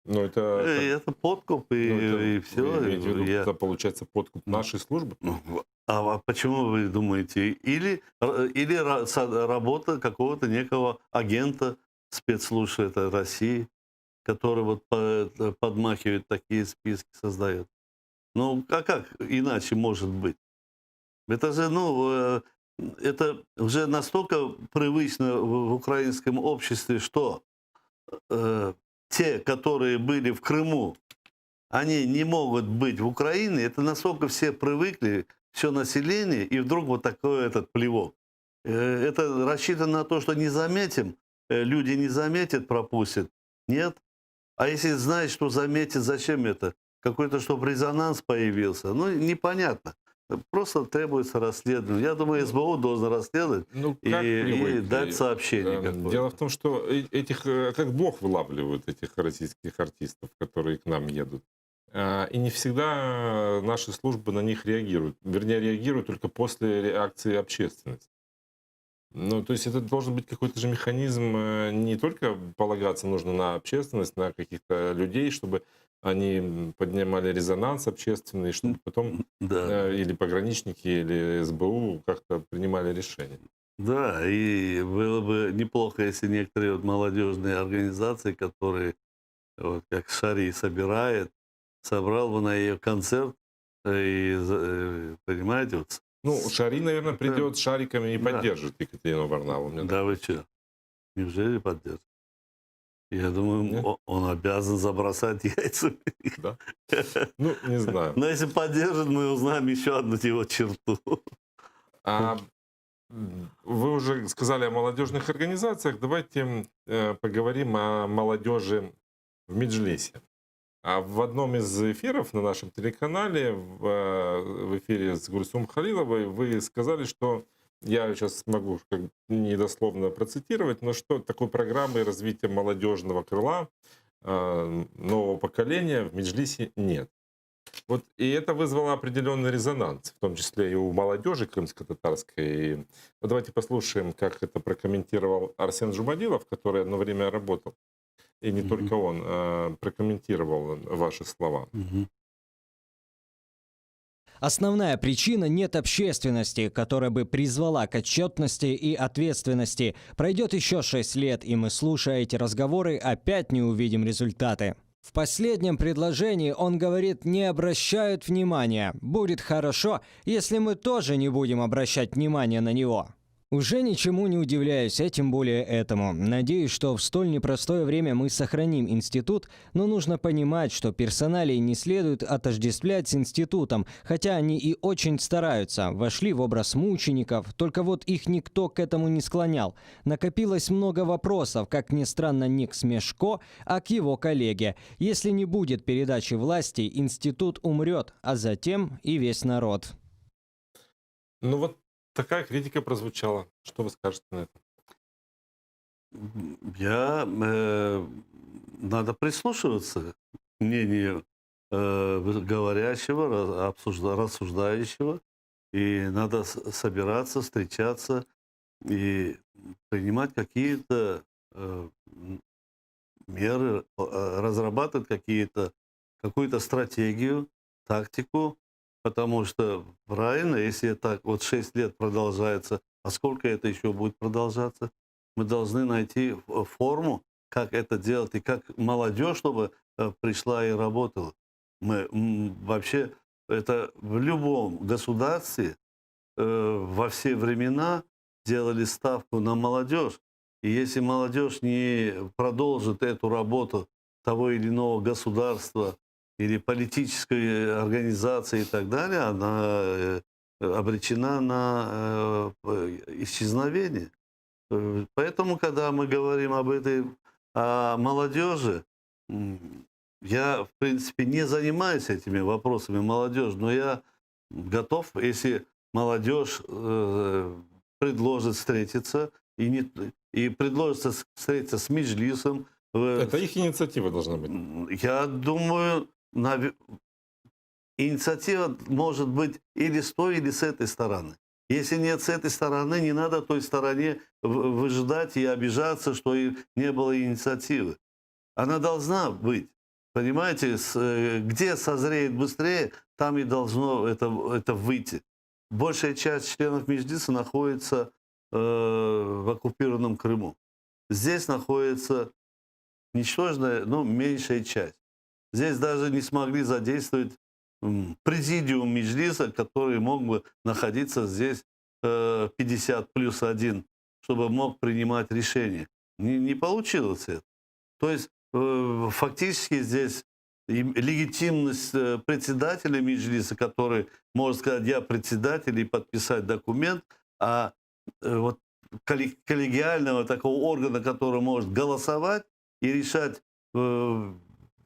Ну, Это подкуп и все. Это получается подкуп нашей службы? А почему вы думаете? Или работа какого-то некого агента спецслужб это России, который вот подмахивает такие списки, создает. Ну, а как иначе может быть? Это же, ну, это уже настолько привычно в украинском обществе, что те, которые были в Крыму, они не могут быть в Украине. Это настолько все привыкли, все население, и вдруг вот такой этот плевок. Это рассчитано на то, что не заметим, люди не заметят, пропустят. Нет. А если знать, что заметят, зачем это? Какой-то, чтобы резонанс появился. Ну, непонятно. Просто требуется расследование. Я думаю, СБУ должен расследовать и дать сообщение. Дело в том, что этих, как Бог вылавливают этих российских артистов, которые к нам едут. И не всегда наши службы на них реагируют. Вернее, реагируют только после реакции общественности. Ну, то есть это должен быть какой-то же механизм, не только полагаться нужно на общественность, на каких-то людей, чтобы они поднимали резонанс общественный, чтобы потом или пограничники, или СБУ как-то принимали решения. Да, и было бы неплохо, если некоторые вот молодежные организации, которые, вот, как Шари собрал бы на ее концерт, и, понимаете, вот, ну, Шари, наверное, придет с шариками и поддержит Екатерину Варнаву. Да вы что? Неужели поддержит? Я думаю, он обязан забросать яйцами. Да? Ну, не знаю. Но если поддержит, мы узнаем еще одну его черту. Вы уже сказали о молодежных организациях. Давайте поговорим о молодежи в Меджлисе. А в одном из эфиров на нашем телеканале, в эфире с Гульсум Халиловой, вы сказали, что, я сейчас могу недословно процитировать, но что такой программы развития молодежного крыла нового поколения в Меджлисе нет. Вот, и это вызвало определенный резонанс, в том числе и у молодежи крымско-татарской. Вот давайте послушаем, как это прокомментировал Арсен Жумадилов, который одно время работал и не Мгм. только он, прокомментировал ваши слова. Мгм. Основная причина — нет общественности, которая бы призвала к отчетности и ответственности. Пройдет еще 6 лет, и мы, слушая эти разговоры, опять не увидим результаты. В последнем предложении он говорит, не обращают внимания. Будет хорошо, если мы тоже не будем обращать внимания на него. Уже ничему не удивляюсь, а тем более этому. Надеюсь, что в столь непростое время мы сохраним институт, но нужно понимать, что персоналии не следует отождествлять с институтом, хотя они и очень стараются, вошли в образ мучеников, только вот их никто к этому не склонял. Накопилось много вопросов, как ни странно, не к Смешко, а к его коллеге. Если не будет передачи власти, институт умрет, а затем и весь народ. Ну вот такая критика прозвучала. Что вы скажете на это? Надо прислушиваться к мнению говорящего, рассуждающего, и надо собираться, встречаться и принимать какие-то меры, разрабатывать какую-то стратегию, тактику, потому что правильно, если так вот 6 лет продолжается, а сколько это еще будет продолжаться, мы должны найти форму, как это делать, и как молодежь, чтобы пришла и работала. Вообще, это в любом государстве во все времена делали ставку на молодежь. И если молодежь не продолжит эту работу того или иного государства или политической организации и так далее, она обречена на исчезновение. Поэтому, когда мы говорим о молодежи, я, в принципе, не занимаюсь этими вопросами молодежи, но я готов, если молодежь предложит встретиться и предложит встретиться с Меджлисом. Это их инициатива должна быть. Я думаю, инициатива может быть или с той, или с этой стороны. Если нет с этой стороны, не надо той стороне выжидать и обижаться, что и не было инициативы. Она должна быть. Понимаете, где созреет быстрее, там и должно это выйти. Большая часть членов Меджлиса находится в оккупированном Крыму. Здесь находится ничтожная, но меньшая часть. Здесь даже не смогли задействовать президиум Меджлиса, который мог бы находиться здесь 50+1, чтобы мог принимать решения. Не получилось это. То есть фактически здесь легитимность председателя Меджлиса, который может сказать, я председатель, и подписать документ, а вот коллегиального такого органа, который может голосовать и решать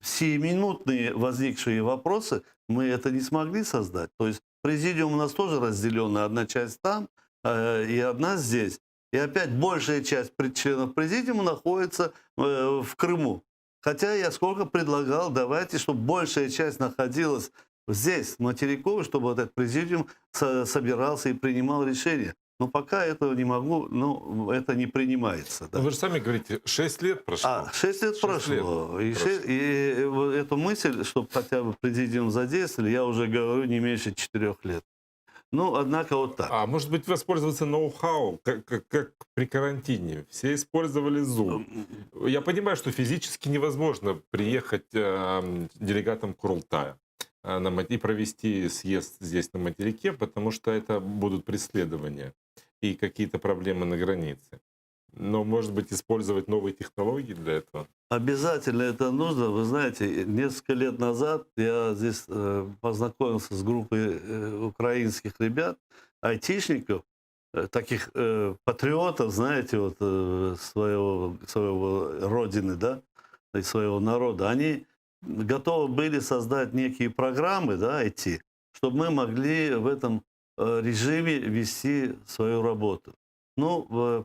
сиюминутные возникшие вопросы, мы это не смогли создать. То есть президиум у нас тоже разделен, одна часть там и одна здесь. И опять большая часть членов президиума находится в Крыму. Хотя я сколько предлагал, давайте, чтобы большая часть находилась здесь, в материковой, чтобы вот этот президиум собирался и принимал решения. Но пока этого не могу, это не принимается. Да. Но вы же сами говорите, 6 лет прошло. 6 лет 6 прошло. лет И вот эту мысль, чтобы хотя бы президиум задействовали, я уже говорю не меньше 4 лет. Однако вот так. А может быть, воспользоваться ноу-хау, как при карантине. Все использовали Zoom. Я понимаю, что физически невозможно приехать делегатам Курултая и провести съезд здесь на материке, потому что это будут преследования и какие-то проблемы на границе. Но, может быть, использовать новые технологии для этого? Обязательно это нужно. Вы знаете, несколько лет назад я здесь познакомился с группой украинских ребят, айтишников, таких патриотов, знаете, вот своего родины, да, и своего народа. Они готовы были создать некие программы, да, IT, чтобы мы могли в этом режиме вести свою работу.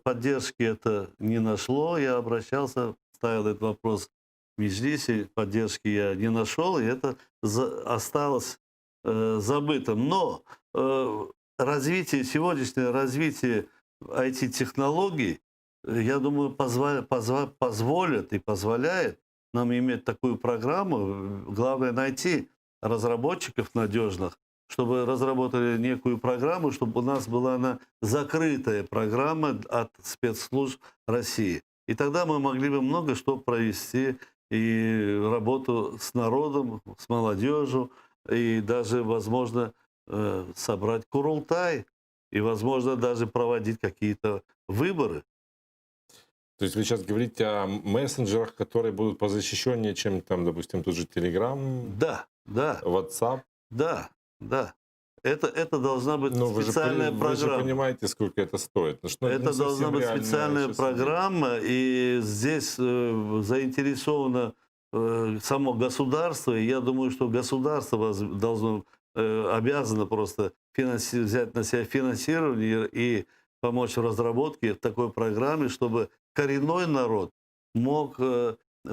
Поддержки это не нашло. Я обращался, ставил этот вопрос в Меджлисе, поддержки я не нашел, и это осталось забытым. Но сегодняшнее развитие IT-технологий я думаю, позволят и позволяет нам иметь такую программу. Главное найти разработчиков надежных, чтобы разработали некую программу, чтобы у нас была она закрытая программа от спецслужб России. И тогда мы могли бы много что провести, и работу с народом, с молодежью, и даже, возможно, собрать Курултай, и, возможно, даже проводить какие-то выборы. То есть вы сейчас говорите о мессенджерах, которые будут позащищеннее, чем там, допустим, тот же Telegram, Да, да, WhatsApp. да, да. Это должна быть Но специальная вы же программа. понимаете, сколько это стоит. Ну, что не Это должна совсем быть реальная специальная сейчас программа, и здесь заинтересовано само государство. И я думаю, что государство должно, обязано просто взять на себя финансирование и помочь в разработке такой программы, чтобы коренной народ мог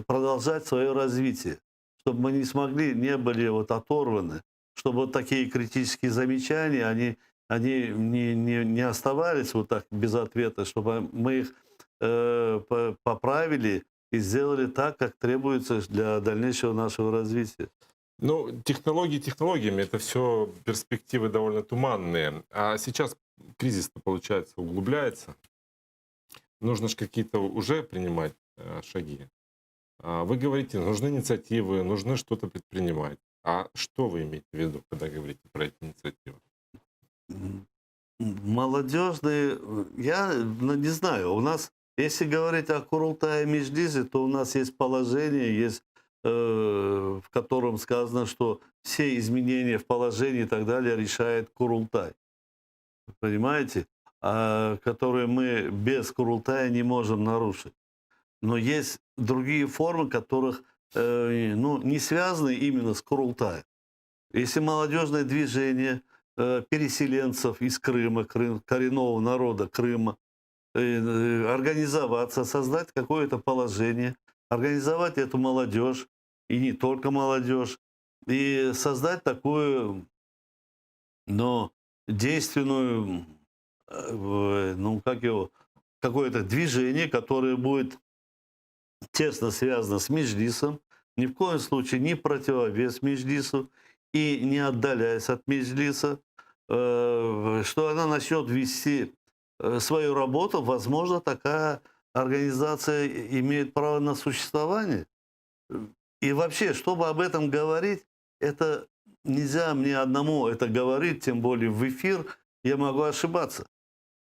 продолжать свое развитие, чтобы мы не были вот оторваны, чтобы вот такие критические замечания, они не оставались вот так без ответа, чтобы мы их поправили и сделали так, как требуется для дальнейшего нашего развития. Ну, технологии технологиями, это все перспективы довольно туманные. А сейчас кризис, получается, углубляется. Нужно же какие-то уже принимать шаги. Вы говорите, нужны инициативы, нужно что-то предпринимать. А что вы имеете в виду, когда говорите про эти инициативы? Молодежные, я не знаю, у нас, если говорить о Курултае Меджлисе, то у нас есть положение, есть, в котором сказано, что все изменения в положении и так далее решает Курултай. Понимаете? Которые мы без Курултая не можем нарушить. Но есть другие формы, которых не связаны именно с Курултаем. Если молодежное движение переселенцев из Крыма, коренного народа Крыма, организоваться, создать какое-то положение, организовать эту молодежь, и не только молодежь, и создать такую, действенную, какое-то движение, которое будет тесно связано с Меджлисом, ни в коем случае не противовес Меджлису и не отдаляясь от Меджлиса, что она начнет вести свою работу, возможно, такая организация имеет право на существование. И вообще, чтобы об этом говорить, это нельзя мне одному это говорить, тем более в эфир, я могу ошибаться.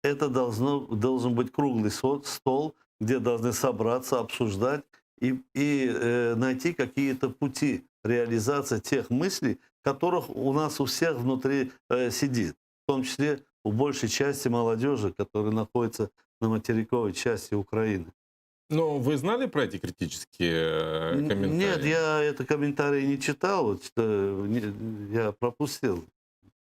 Это должен быть круглый стол, где должны собраться, обсуждать и найти какие-то пути реализации тех мыслей, которых у нас у всех внутри сидит. В том числе у большей части молодежи, которая находится на материковой части Украины. Ну, вы знали про эти критические комментарии? Нет, я это комментарии не читал, я пропустил.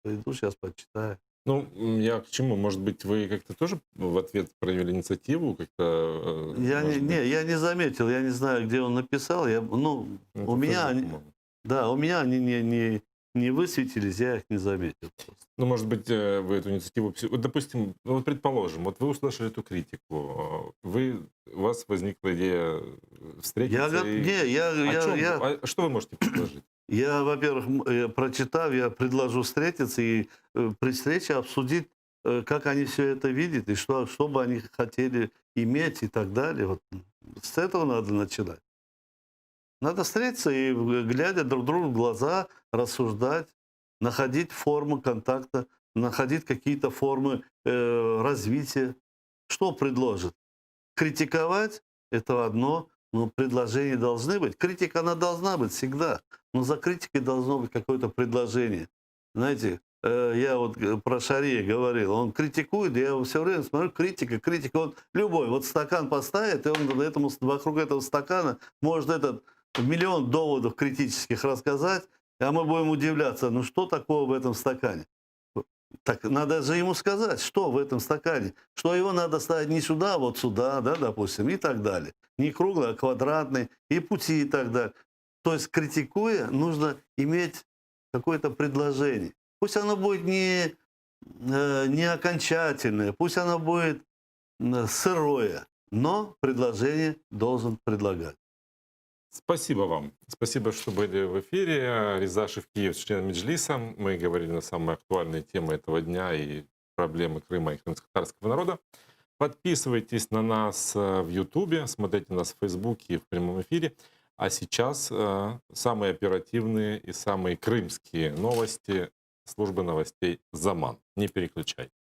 Пойду сейчас почитаю. Ну, я к чему? Может быть, вы как-то тоже в ответ проявили инициативу? Как-то, Я может быть, я не заметил, я не знаю, где он написал. ну, это У меня, тоже, по-моему. у меня они не высветились, я их не заметил. Просто. Ну, может быть, вы эту инициативу... Вот, допустим, ну, вот предположим, вот вы услышали эту критику, у вас возникла идея встретиться что вы можете предложить? Во-первых, прочитав, я предложу встретиться и при встрече обсудить, как они все это видят и что бы они хотели иметь и так далее. Вот с этого надо начинать. Надо встретиться и, глядя друг другу в глаза, рассуждать, находить формы контакта, находить какие-то формы развития. Что предложит? Критиковать – это одно, но предложения должны быть. Критика, она должна быть всегда, но за критикой должно быть какое-то предложение. Знаете, я вот про Шария говорил, он критикует, я все время смотрю, критика, он любой, вот стакан поставит, и он вокруг этого стакана может миллион доводов критических рассказать, а мы будем удивляться, ну что такого в этом стакане? Так надо же ему сказать, что в этом стакане, что его надо ставить не сюда, а вот сюда, да, допустим, и так далее. Не круглый, а квадратный, и пути, и так далее. То есть, критикуя, нужно иметь какое-то предложение. Пусть оно будет не окончательное, пусть оно будет сырое, но предложение должен предлагать. Спасибо вам. Спасибо, что были в эфире. Реза Шевкиев, член Меджлиса. Мы говорили на самые актуальные темы этого дня и проблемы Крыма и крымско-татарского народа. Подписывайтесь на нас в Ютубе, смотрите нас в Фейсбуке и в прямом эфире. А сейчас самые оперативные и самые крымские новости службы новостей «Заман». Не переключайтесь.